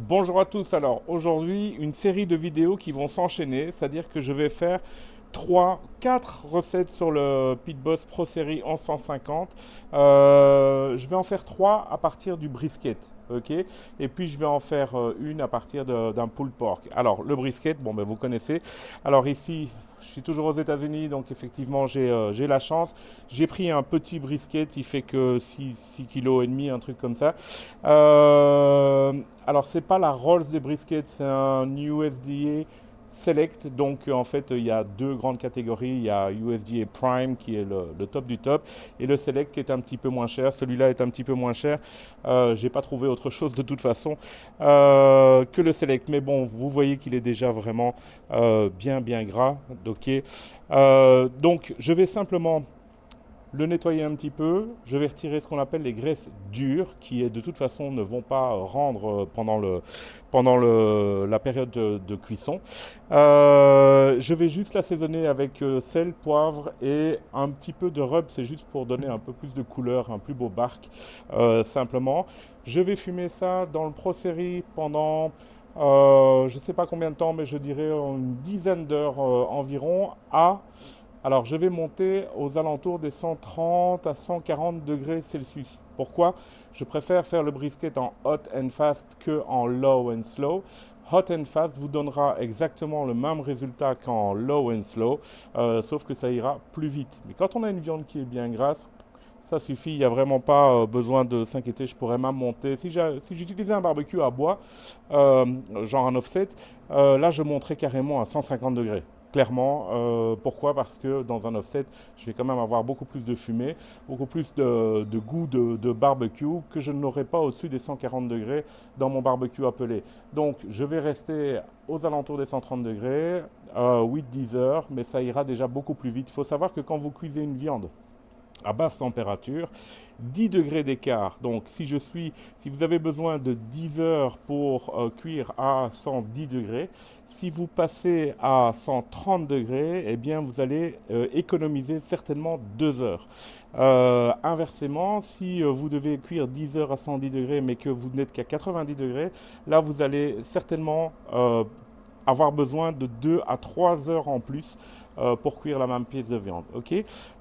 Bonjour à tous. Alors aujourd'hui, une série de vidéos qui vont s'enchaîner, c'est-à-dire que je vais faire 3, 4 recettes sur le Pit Boss Pro Series 1150. Je vais en faire 3 à partir du brisket. Ok, et puis je vais en faire une à partir d'un pulled pork. Alors le brisket, bon ben vous connaissez. Alors ici, je suis toujours aux États-Unis, donc effectivement j'ai la chance. J'ai pris un petit brisket, il fait que 6 kg et demi, un truc comme ça. Alors c'est pas la Rolls des briskets, c'est un USDA Select. Donc en fait il y a deux grandes catégories. Il y a USDA Prime qui est le top du top et le Select qui est un petit peu moins cher. Celui-là est un petit peu moins cher. J'ai pas trouvé autre chose de toute façon que le Select. Mais bon, vous voyez qu'il est déjà vraiment bien gras. Ok. Donc je vais simplement le nettoyer un petit peu. Je vais retirer ce qu'on appelle les graisses dures qui de toute façon ne vont pas rendre pendant la période de cuisson. Je vais juste l'assaisonner avec sel, poivre et un petit peu de rub. C'est juste pour donner un peu plus de couleur, un plus beau bark simplement. Je vais fumer ça dans le Pro Series pendant je ne sais pas combien de temps, mais je dirais une dizaine d'heures environ alors, je vais monter aux alentours des 130 à 140 degrés Celsius. Pourquoi? Je préfère faire le brisket en hot and fast que en low and slow. Hot and fast vous donnera exactement le même résultat qu'en low and slow, sauf que ça ira plus vite. Mais quand on a une viande qui est bien grasse, ça suffit, il n'y a vraiment pas besoin de s'inquiéter. Je pourrais même monter. Si j'utilisais un barbecue à bois, euh, genre un offset, là je monterais carrément à 150 degrés. Clairement, pourquoi? Parce que dans un offset, je vais quand même avoir beaucoup plus de fumée, beaucoup plus de goût de barbecue que je n'aurai pas au-dessus des 140 degrés dans mon barbecue appelé. Donc, je vais rester aux alentours des 130 degrés, 8-10 heures, mais ça ira déjà beaucoup plus vite. Il faut savoir que quand vous cuisez une viande, à basse température, 10 degrés d'écart. Donc si vous avez besoin de 10 heures pour cuire à 110 degrés, si vous passez à 130 degrés, eh bien vous allez économiser certainement 2 heures. Inversement, si vous devez cuire 10 heures à 110 degrés, mais que vous n'êtes qu'à 90 degrés, là vous allez certainement avoir besoin de 2 à 3 heures en plus pour cuire la même pièce de viande. Ok.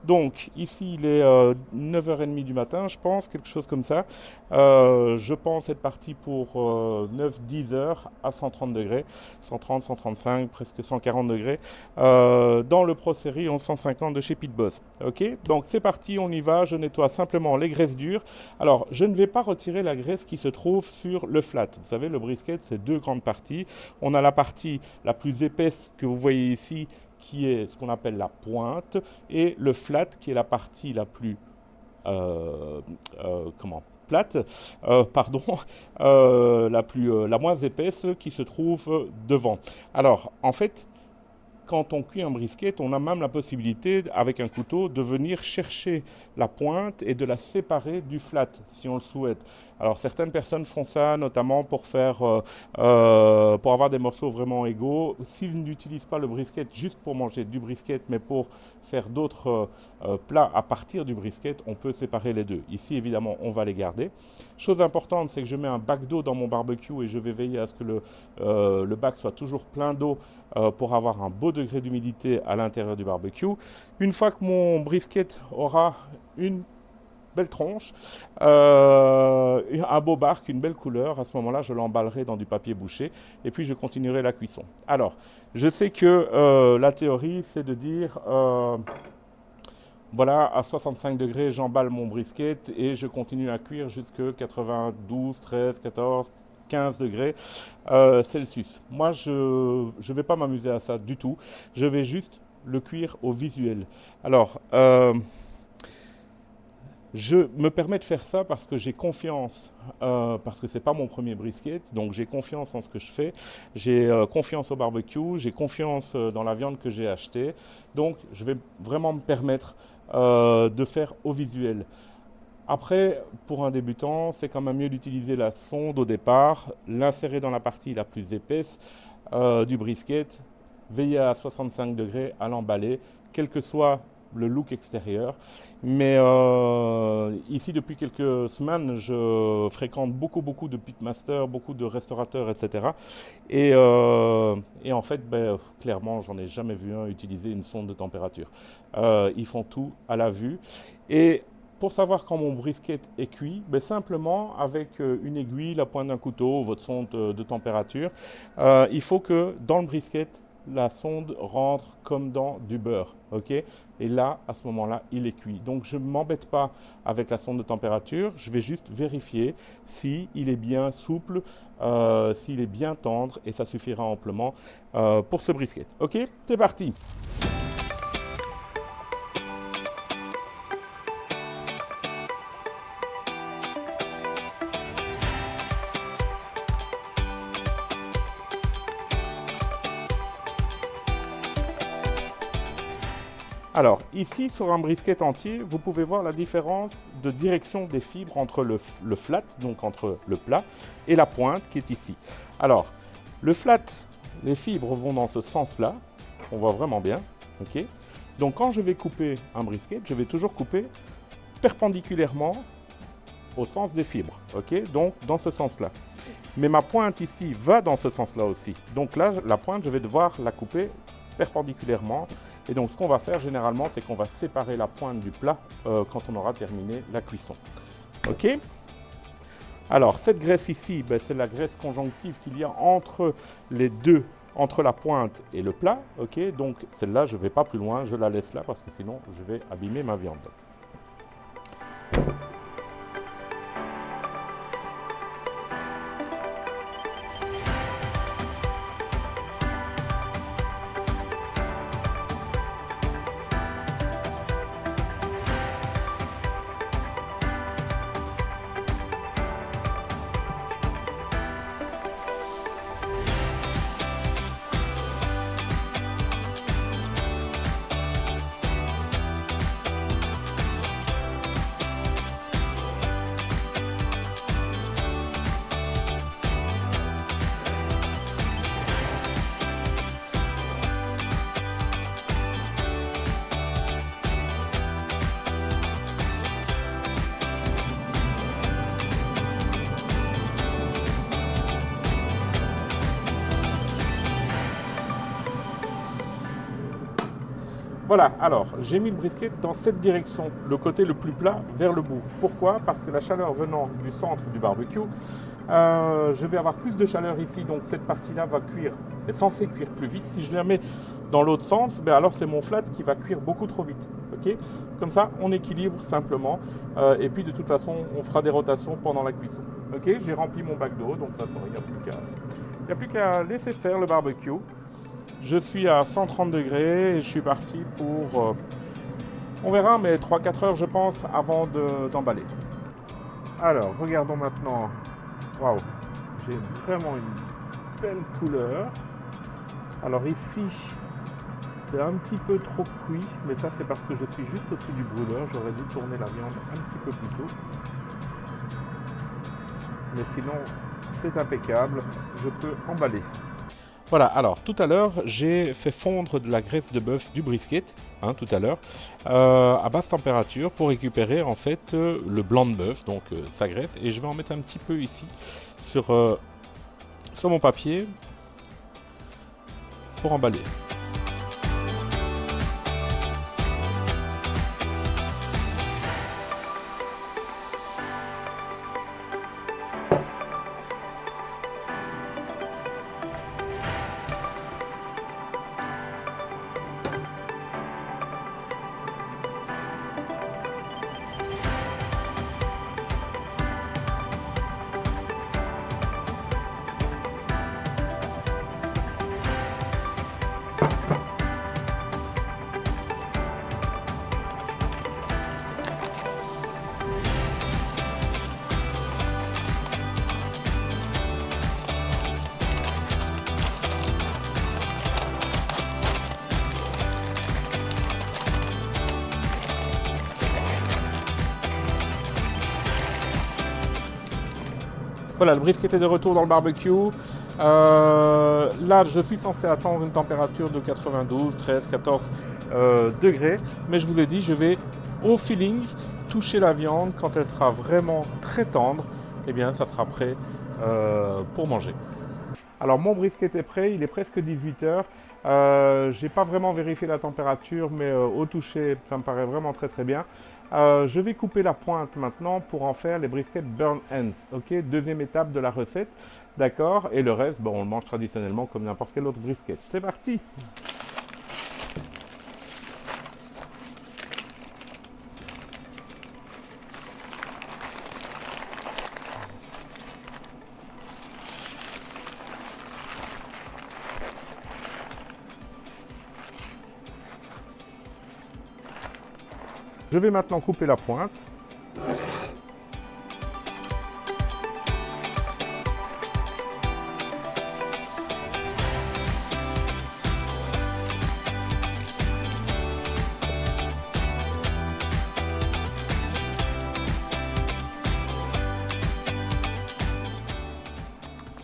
Donc ici il est 9h30 du matin, je pense, quelque chose comme ça. Je pense être parti pour 9-10 heures à 130 degrés, 130, 135, presque 140 degrés, dans le Pro Series 1150 de chez Pit Boss. Ok. Donc c'est parti, on y va. Je nettoie simplement les graisses dures. Alors je ne vais pas retirer la graisse qui se trouve sur le flat. Vous savez, le brisket, c'est deux grandes parties. On a la partie la plus épaisse que vous voyez ici, qui est ce qu'on appelle la pointe, et le flat, qui est la partie la plus plate, pardon, la moins épaisse, qui se trouve devant. Alors, en fait, quand on cuit un brisket, on a même la possibilité, avec un couteau, de venir chercher la pointe et de la séparer du flat, si on le souhaite. Alors certaines personnes font ça, notamment pour avoir des morceaux vraiment égaux. S'ils n'utilisent pas le brisket juste pour manger du brisket, mais pour faire d'autres plats à partir du brisket, on peut séparer les deux. Ici, évidemment, on va les garder. Chose importante, c'est que je mets un bac d'eau dans mon barbecue et je vais veiller à ce que le bac soit toujours plein d'eau pour avoir un beau degré d'humidité à l'intérieur du barbecue. Une fois que mon brisket aura une belle tronche, un beau bark, une belle couleur, à ce moment-là, je l'emballerai dans du papier bouché et puis je continuerai la cuisson. Alors, je sais que la théorie, c'est de dire voilà, à 65 degrés, j'emballe mon brisket et je continue à cuire jusqu'à 92, 13, 14, 15 degrés Celsius. Moi, je ne vais pas m'amuser à ça du tout. Je vais juste le cuire au visuel. Alors, je me permets de faire ça parce que j'ai confiance, parce que c'est pas mon premier brisket, donc j'ai confiance en ce que je fais, j'ai confiance au barbecue, j'ai confiance dans la viande que j'ai achetée, donc je vais vraiment me permettre de faire au visuel. Après, pour un débutant, c'est quand même mieux d'utiliser la sonde au départ, l'insérer dans la partie la plus épaisse du brisket, veiller à 65 degrés, à l'emballer, quel que soit le look extérieur. Mais ici, depuis quelques semaines, je fréquente beaucoup de pitmasters, beaucoup de restaurateurs, etc. Et en fait, clairement, j'en ai jamais vu un utiliser une sonde de température. Ils font tout à la vue. Et pour savoir quand mon brisket est cuit, simplement avec une aiguille, la pointe d'un couteau, votre sonde de température, il faut que dans le brisket, la sonde rentre comme dans du beurre. Okay, et là, à ce moment-là, il est cuit. Donc, je ne m'embête pas avec la sonde de température. Je vais juste vérifier s'il est bien souple, s'il est bien tendre, et ça suffira amplement pour ce brisket. OK, c'est parti. Alors, ici, sur un brisket entier, vous pouvez voir la différence de direction des fibres entre le flat, donc entre le plat, et la pointe qui est ici. Alors, le flat, les fibres vont dans ce sens-là, on voit vraiment bien. Okay, donc, quand je vais couper un brisket, je vais toujours couper perpendiculairement au sens des fibres. Okay, donc, dans ce sens-là. Mais ma pointe ici va dans ce sens-là aussi. Donc là, la pointe, je vais devoir la couper perpendiculairement. Et donc, ce qu'on va faire généralement, c'est qu'on va séparer la pointe du plat quand on aura terminé la cuisson. OK? Alors, cette graisse ici, c'est la graisse conjonctive qu'il y a entre les deux, entre la pointe et le plat. OK? Donc, celle-là, je ne vais pas plus loin, je la laisse là parce que sinon, je vais abîmer ma viande. Voilà, alors j'ai mis le brisket dans cette direction, le côté le plus plat vers le bout. Pourquoi? Parce que la chaleur venant du centre du barbecue, je vais avoir plus de chaleur ici, donc cette partie-là va cuire, est censée cuire plus vite. Si je la mets dans l'autre sens, alors c'est mon flat qui va cuire beaucoup trop vite. Okay, comme ça, on équilibre simplement, et puis de toute façon, on fera des rotations pendant la cuisson. Okay, j'ai rempli mon bac d'eau, donc maintenant il n'y a plus qu'à laisser faire le barbecue. Je suis à 130 degrés et je suis parti pour, on verra, mais 3-4 heures je pense avant d'emballer. Alors, regardons maintenant. Waouh, j'ai vraiment une belle couleur. Alors ici, c'est un petit peu trop cuit, mais ça c'est parce que je suis juste au-dessus du brûleur. J'aurais dû tourner la viande un petit peu plus tôt. Mais sinon, c'est impeccable. Je peux emballer. Voilà, alors tout à l'heure, j'ai fait fondre de la graisse de bœuf du brisket, tout à l'heure, à basse température pour récupérer en fait le blanc de bœuf, donc sa graisse. Et je vais en mettre un petit peu ici sur mon papier pour emballer. Voilà, le brisket est de retour dans le barbecue. Là, je suis censé attendre une température de 92, 13, 14 degrés. Mais je vous ai dit, je vais au feeling toucher la viande. Quand elle sera vraiment très tendre, eh bien, ça sera prêt pour manger. Alors, mon brisket est prêt, il est presque 18 heures. Je n'ai pas vraiment vérifié la température, mais au toucher, ça me paraît vraiment très très bien. Je vais couper la pointe maintenant pour en faire les briskets burn ends. Ok, deuxième étape de la recette, d'accord. Et le reste, bon, on le mange traditionnellement comme n'importe quel autre brisket. C'est parti. Je vais maintenant couper la pointe.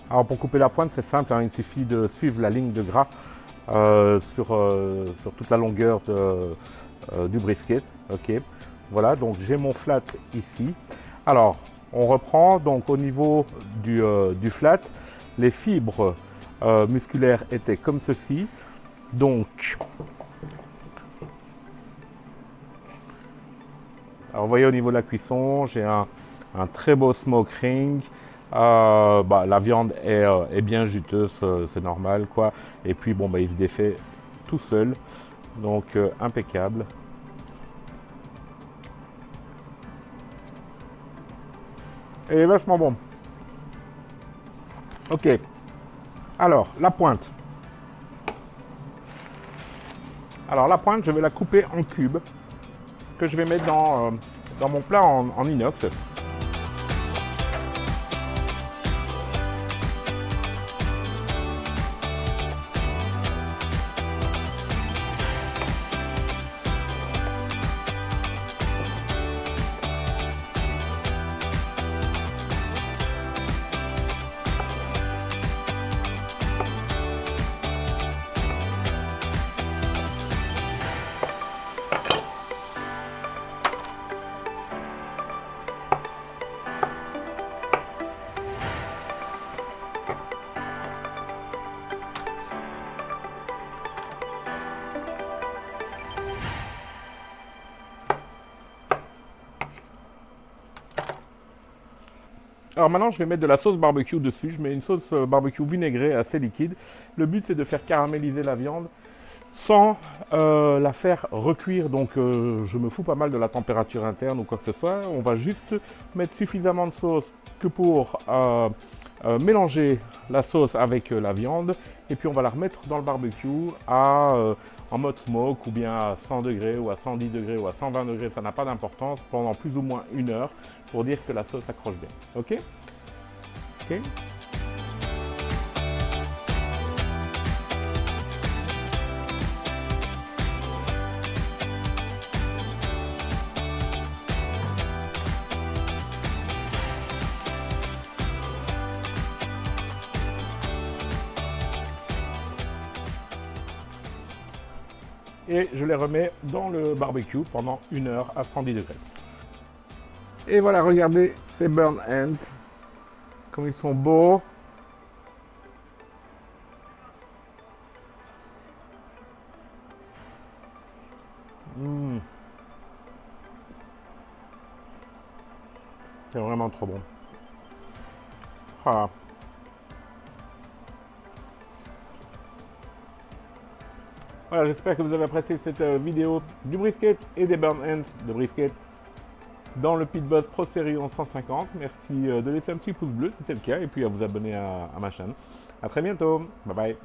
Alors pour couper la pointe, c'est simple, hein, il suffit de suivre la ligne de gras sur toute la longueur du brisket. Ok, voilà, donc j'ai mon flat ici. Alors, on reprend, donc au niveau du flat, les fibres musculaires étaient comme ceci. Donc, alors vous voyez au niveau de la cuisson, j'ai un très beau smoke ring. La viande est bien juteuse, c'est normal quoi. Et puis bon, il se défait tout seul, donc impeccable. Et vachement bon. Ok. Alors, la pointe. Alors la pointe, je vais la couper en cubes que je vais mettre dans mon plat en inox. Alors maintenant, je vais mettre de la sauce barbecue dessus. Je mets une sauce barbecue vinaigrée assez liquide. Le but, c'est de faire caraméliser la viande sans la faire recuire. Donc, je me fous pas mal de la température interne ou quoi que ce soit. On va juste mettre suffisamment de sauce que pour mélanger la sauce avec la viande. Et puis, on va la remettre dans le barbecue en mode smoke ou bien à 100 degrés ou à 110 degrés ou à 120 degrés. Ça n'a pas d'importance pendant plus ou moins 1 heure pour dire que la sauce accroche bien. Ok? Ok. Et je les remets dans le barbecue pendant 1 heure à 110 degrés. Et voilà, regardez ces burn ends, comme ils sont beaux. C'est vraiment trop bon. Ah. Voilà, j'espère que vous avez apprécié cette vidéo du brisket et des burn ends de brisket dans le Pit Boss Pro Series 1150. Merci de laisser un petit pouce bleu si c'est le cas et puis à vous abonner à ma chaîne. A très bientôt. Bye bye.